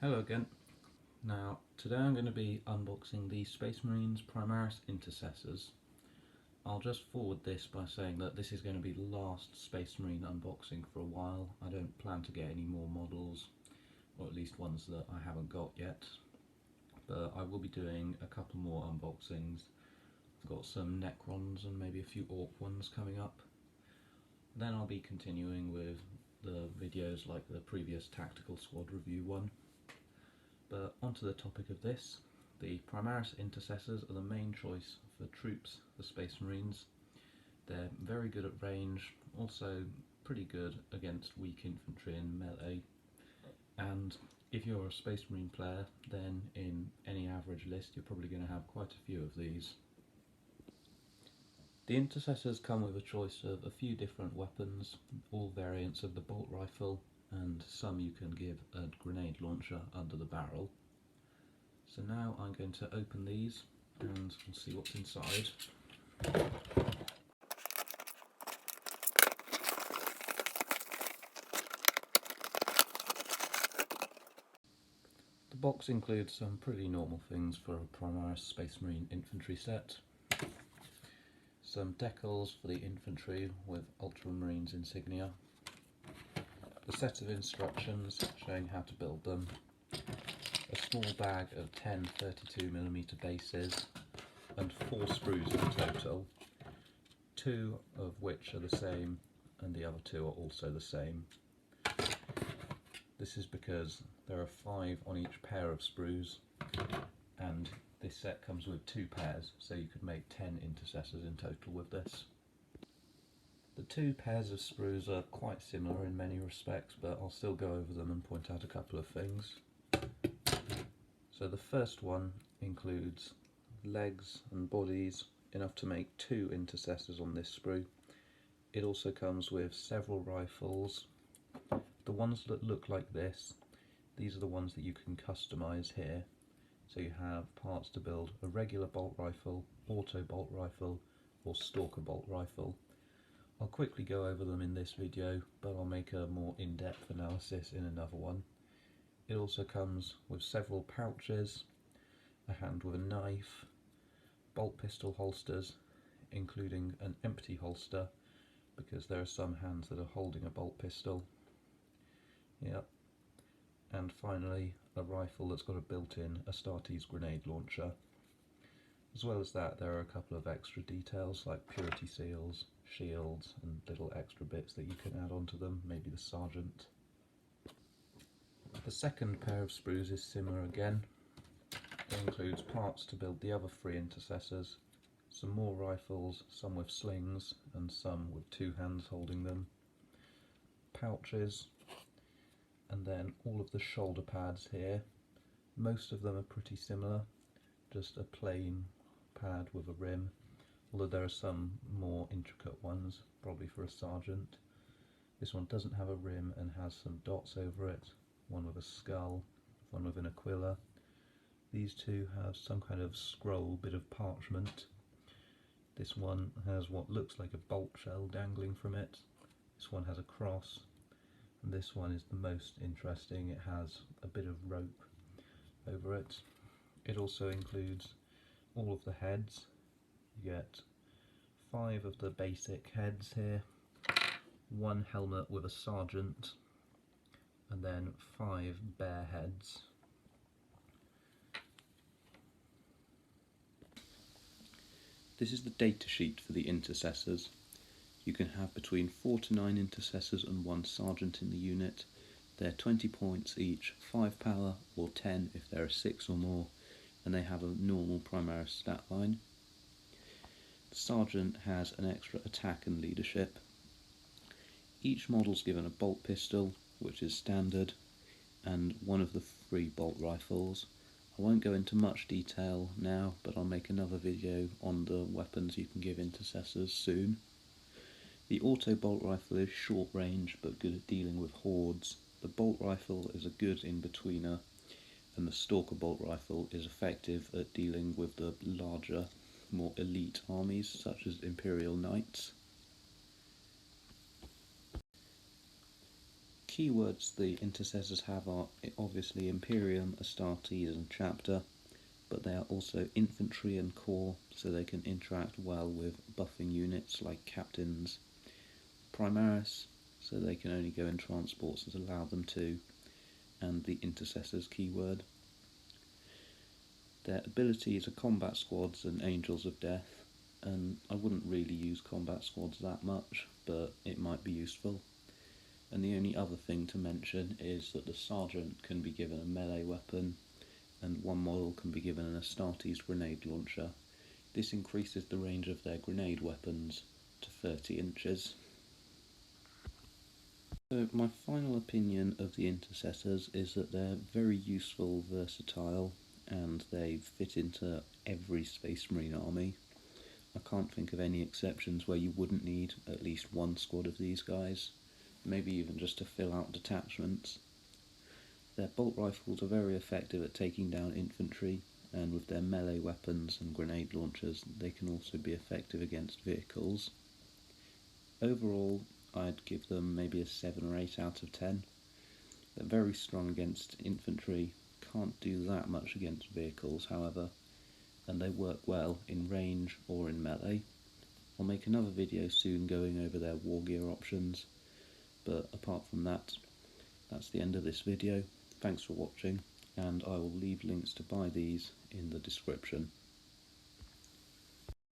Hello again. Now, today I'm going to be unboxing the Space Marines Primaris Intercessors. I'll just forward this by saying that this is going to be the last Space Marine unboxing for a while. I don't plan to get any more models, or at least ones that I haven't got yet. But I will be doing a couple more unboxings. I've got some necrons and maybe a few ork ones coming up. Then I'll be continuing with the videos like the previous Tactical Squad review one. But onto the topic of this, the Primaris Intercessors are the main choice for troops, the Space Marines. They're very good at range, also pretty good against weak infantry and melee. And if you're a Space Marine player, then in any average list you're probably going to have quite a few of these. The Intercessors come with a choice of a few different weapons, all variants of the bolt rifle, and some you can give a grenade launcher under the barrel. So now I'm going to open these and we'll see what's inside. The box includes some pretty normal things for a Primaris Space Marine infantry set. Some decals for the infantry with Ultramarines insignia. A set of instructions showing how to build them, a small bag of 10 32mm bases, and 4 sprues in total, 2 of which are the same and the other 2 are also the same. This is because there are 5 on each pair of sprues, and this set comes with 2 pairs, so you could make 10 intercessors in total with this. The 2 pairs of sprues are quite similar in many respects, but I'll still go over them and point out a couple of things. So the first one includes legs and bodies, enough to make 2 intercessors on this sprue. It also comes with several rifles. The ones that look like this, these are the ones that you can customise here. So you have parts to build a regular bolt rifle, auto bolt rifle, or stalker bolt rifle. I'll quickly go over them in this video, but I'll make a more in-depth analysis in another one. It also comes with several pouches, a hand with a knife, bolt pistol holsters, including an empty holster, because there are some hands that are holding a bolt pistol. Yep. And finally, a rifle that's got a built-in Astartes grenade launcher. As well as that, there are a couple of extra details like purity seals, shields, and little extra bits that you can add onto them, maybe the sergeant. The second pair of sprues is similar again. It includes parts to build the other 3 intercessors, some more rifles, some with slings and some with 2 hands holding them, pouches, and then all of the shoulder pads here. Most of them are pretty similar, just a plain pad with a rim, although there are some more intricate ones, probably for a sergeant. This one doesn't have a rim and has some dots over it, one with a skull, one with an aquila. These 2 have some kind of scroll bit of parchment. This one has what looks like a bolt shell dangling from it. This one has a cross, and this one is the most interesting. It has a bit of rope over it. It also includes all of the heads. You get 5 of the basic heads here, 1 helmet with a sergeant, and then 5 bare heads. This is the datasheet for the intercessors. You can have between 4 to 9 intercessors and 1 sergeant in the unit. They're 20 points each, 5 power or 10 if there are 6 or more, and they have a normal Primaris stat line. The sergeant has an extra attack and leadership. Each model's given a bolt pistol, which is standard, and one of the 3 bolt rifles. I won't go into much detail now, but I'll make another video on the weapons you can give intercessors soon. The auto bolt rifle is short range but good at dealing with hordes. The bolt rifle is a good in-betweener, and the stalker bolt rifle is effective at dealing with the larger, more elite armies such as Imperial Knights. keywords the intercessors have are obviously Imperium, Astartes and Chapter, but they are also infantry and core, so they can interact well with buffing units like captains. Primaris, so they can only go in transports as allow them to, and the intercessors keyword. Their abilities are combat squads and angels of death, and I wouldn't really use combat squads that much, but it might be useful. And the only other thing to mention is that the sergeant can be given a melee weapon, and one model can be given an Astartes grenade launcher. This increases the range of their grenade weapons to 30 inches. So my final opinion of the intercessors is that they're very useful, versatile, and they fit into every Space Marine army. I can't think of any exceptions where you wouldn't need at least one squad of these guys, maybe even just to fill out detachments. Their bolt rifles are very effective at taking down infantry, and with their melee weapons and grenade launchers they can also be effective against vehicles. Overall, I'd give them maybe a 7 or 8 out of 10. They're very strong against infantry, can't do that much against vehicles however, and they work well in range or in melee. I'll make another video soon going over their war gear options, but apart from that, that's the end of this video. Thanks for watching, and I will leave links to buy these in the description.